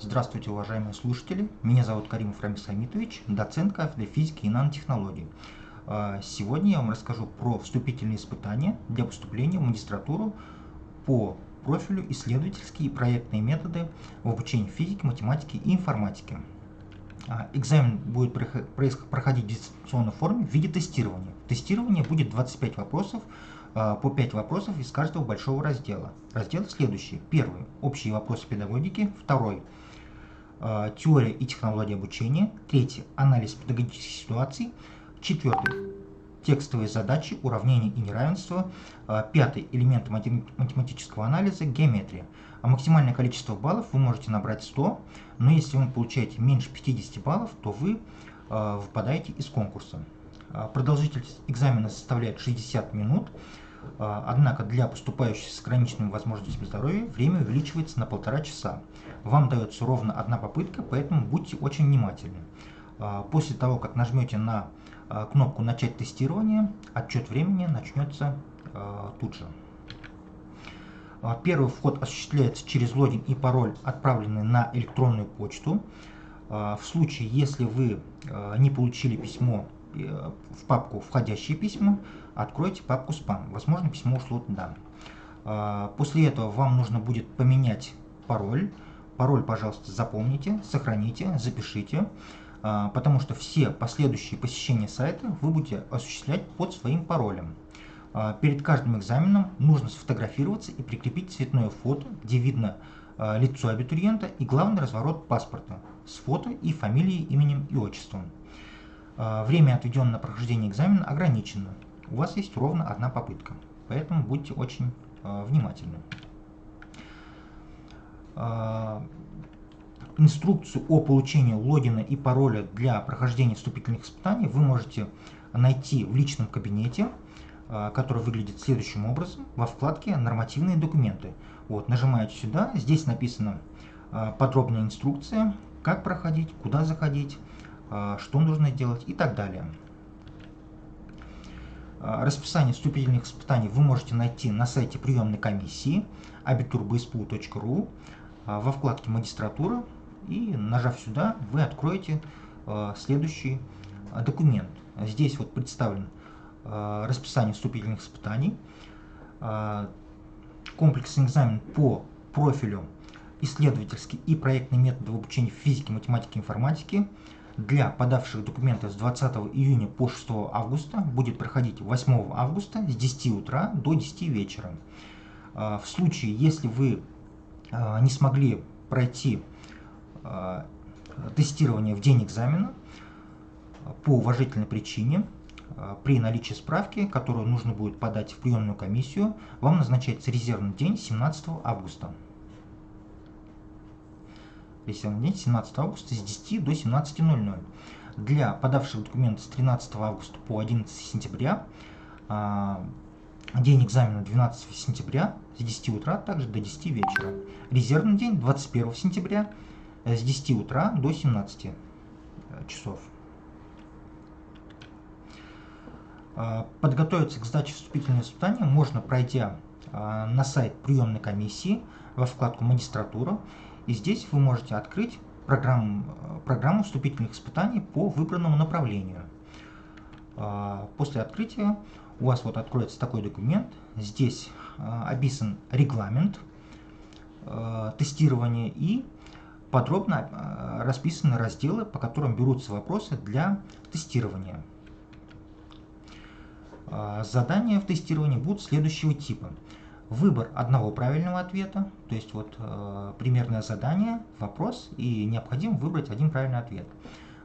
Здравствуйте, уважаемые слушатели. Меня зовут Каримов Рамис Хамитович, доцент кафедры физики и нанотехнологий. Сегодня я вам расскажу про вступительные испытания для поступления в магистратуру по профилю исследовательские и проектные методы в обучении физики, математики и информатики. Экзамен будет проходить в дистанционной форме в виде тестирования. Тестирование будет 25 вопросов, по 5 вопросов из каждого большого раздела. Разделы следующие. Первый – общие вопросы педагогики. Второй – теория и технология обучения. Третий – анализ педагогических ситуаций. Четвертый – текстовые задачи, уравнения и неравенства. Пятый – элементы математического анализа, геометрия. Максимальное количество баллов вы можете набрать 100, но если вы получаете меньше 50 баллов, то вы выпадаете из конкурса. Продолжительность экзамена составляет 60 минут, однако для поступающих с ограниченными возможностями здоровья время увеличивается на 1,5 часа. Вам дается ровно одна попытка, поэтому будьте очень внимательны. После того, как нажмете на кнопку «Начать тестирование», отчет времени начнется тут же. Первый вход осуществляется через логин и пароль, отправленный на электронную почту. В случае, если вы не получили письмо в папку «Входящие письма», откройте папку «Спам». Возможно, письмо ушло туда. После этого вам нужно будет поменять пароль. Пароль, пожалуйста, запомните, сохраните, запишите, потому что все последующие посещения сайта вы будете осуществлять под своим паролем. Перед каждым экзаменом нужно сфотографироваться и прикрепить цветное фото, где видно лицо абитуриента и главный разворот паспорта с фото и фамилией, именем и отчеством. Время, отведенное на прохождение экзамена, ограничено. У вас есть ровно одна попытка, поэтому будьте очень внимательны. Инструкцию о получении логина и пароля для прохождения вступительных испытаний вы можете найти в личном кабинете, который выглядит следующим образом, во вкладке «Нормативные документы». Нажимаете сюда, здесь написана подробная инструкция, как проходить, куда заходить, что нужно делать и так далее. Расписание вступительных испытаний вы можете найти на сайте приемной комиссии abitur.bspu.ru во вкладке «Магистратура», и, нажав сюда, вы откроете следующий документ. Здесь представлен расписание вступительных испытаний, комплексный экзамен по профилю исследовательский и проектный метод в обучении физики, математики и информатики для подавших документы с 20 июня по 6 августа будет проходить 8 августа с 10 утра до 10 вечера. В случае, если вы не смогли пройти тестирование в день экзамена по уважительной причине, при наличии справки, которую нужно будет подать в приемную комиссию, вам назначается резервный день 17 августа. Резервный день 17 августа с 10 до 17:00. Для подавших документы с 13 августа по 11 сентября, день экзамена 12 сентября с 10 утра также до 10 вечера. Резервный день 21 сентября с 10 утра до 17 часов. Подготовиться к сдаче вступительного испытания можно, пройдя на сайт приемной комиссии во вкладку «Магистратура», и здесь вы можете открыть программу вступительных испытаний по выбранному направлению. После открытия у вас откроется такой документ. Здесь описан регламент тестирования и подробно расписаны разделы, по которым берутся вопросы для тестирования. Задания в тестировании будут следующего типа. Выбор одного правильного ответа, то есть примерное задание, вопрос, и необходимо выбрать один правильный ответ.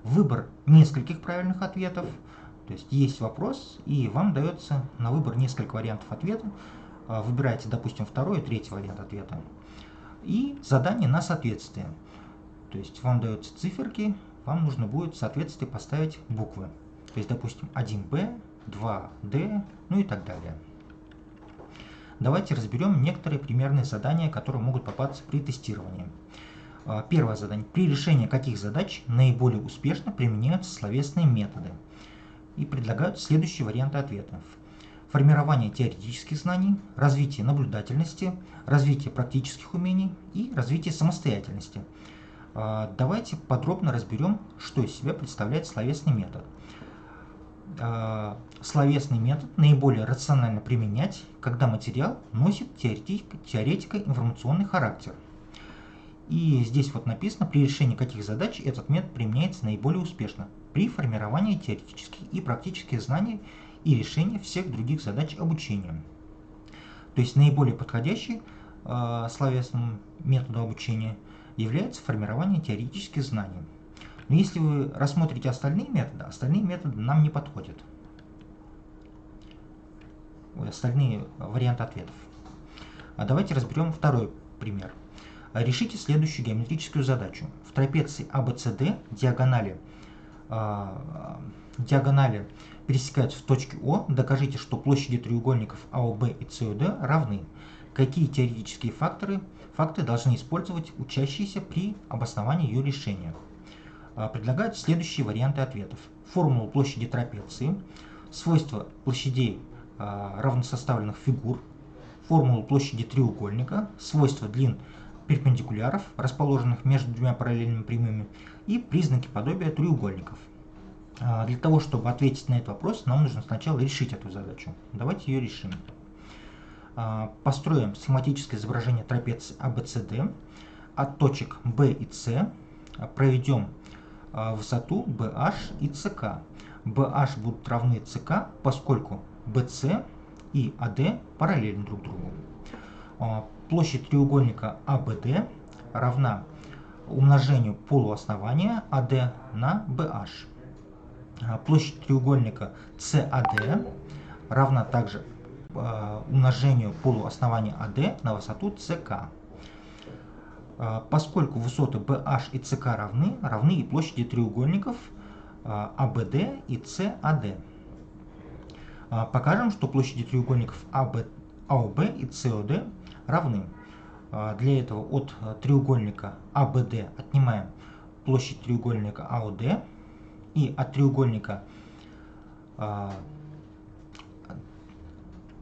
Выбор нескольких правильных ответов, то есть вопрос, и вам дается на выбор несколько вариантов ответа. Выбираете, допустим, второй и третий вариант ответа. И задание на соответствие, то есть вам даются циферки, вам нужно будет в соответствии поставить буквы. То есть, допустим, 1Б, 2D, ну и так далее. Давайте разберем некоторые примерные задания, которые могут попасться при тестировании. Первое задание. При решении каких задач наиболее успешно применяются словесные методы? И предлагаются следующие варианты ответов. Формирование теоретических знаний, развитие наблюдательности, развитие практических умений и развитие самостоятельности. Давайте подробно разберем, что из себя представляет словесный метод. Словесный метод наиболее рационально применять, когда материал носит теоретико-информационный характер. И здесь вот написано, при решении каких задач этот метод применяется наиболее успешно. При формировании теоретических и практических знаний и решении всех других задач обучения. То есть наиболее подходящий словесному методу обучения является формирование теоретических знаний. Но если вы рассмотрите остальные методы нам не подходят. Остальные варианты ответов. Давайте разберем второй пример. Решите следующую геометрическую задачу. В трапеции ABCD диагонали пересекаются в точке О. Докажите, что площади треугольников АОБ и СОД равны. Какие теоретические факты должны использовать учащиеся при обосновании ее решения? Предлагают следующие варианты ответов. Формулу площади трапеции, свойства площадей равносоставленных фигур, формулу площади треугольника, свойства длин перпендикуляров, расположенных между двумя параллельными прямыми, и признаки подобия треугольников. Для того, чтобы ответить на этот вопрос, нам нужно сначала решить эту задачу. Давайте ее решим. Построим схематическое изображение трапеции ABCD от точек B и C. Проведем высоту BH и CK. BH будут равны CK, поскольку BC и AD параллельны друг другу. Площадь треугольника ABD равна умножению полуоснования AD на BH. Площадь треугольника CAD равна также умножению полуоснования AD на высоту CK. Поскольку высоты BH и CK равны и площади треугольников ABD и CAD. Покажем, что площади треугольников AOB и COD равны. Для этого от треугольника ABD отнимаем площадь треугольника AOD и от треугольника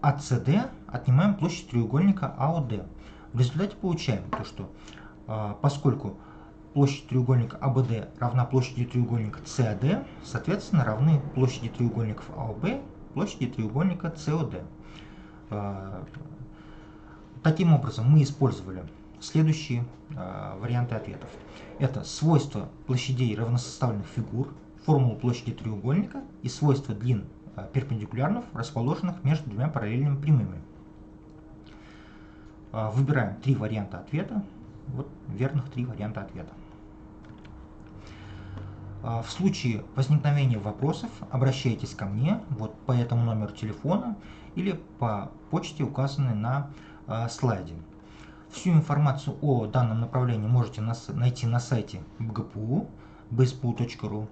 ACD отнимаем площадь треугольника AOD. В результате получаем то, что поскольку площадь треугольника ABD равна площади треугольника CAD, соответственно, равны площади треугольников AOB, площади треугольника COD. Таким образом, мы использовали следующие варианты ответов. Это свойства площадей равносоставленных фигур, формулу площади треугольника и свойства длин перпендикуляров, расположенных между двумя параллельными прямыми. Выбираем три варианта ответа. Вот верных три варианта ответа. В случае возникновения вопросов обращайтесь ко мне вот по этому номеру телефона или по почте, указанной на слайде. Всю информацию о данном направлении можете найти на сайте БГПУ, bspu.ru.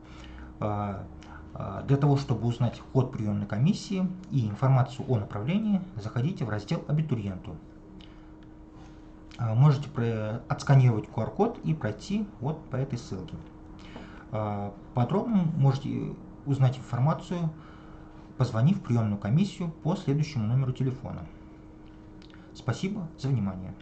Для того, чтобы узнать ход приемной комиссии и информацию о направлении, заходите в раздел «Абитуриенту». Можете отсканировать QR-код и пройти вот по этой ссылке. Подробно можете узнать информацию, позвонив в приемную комиссию по следующему номеру телефона. Спасибо за внимание.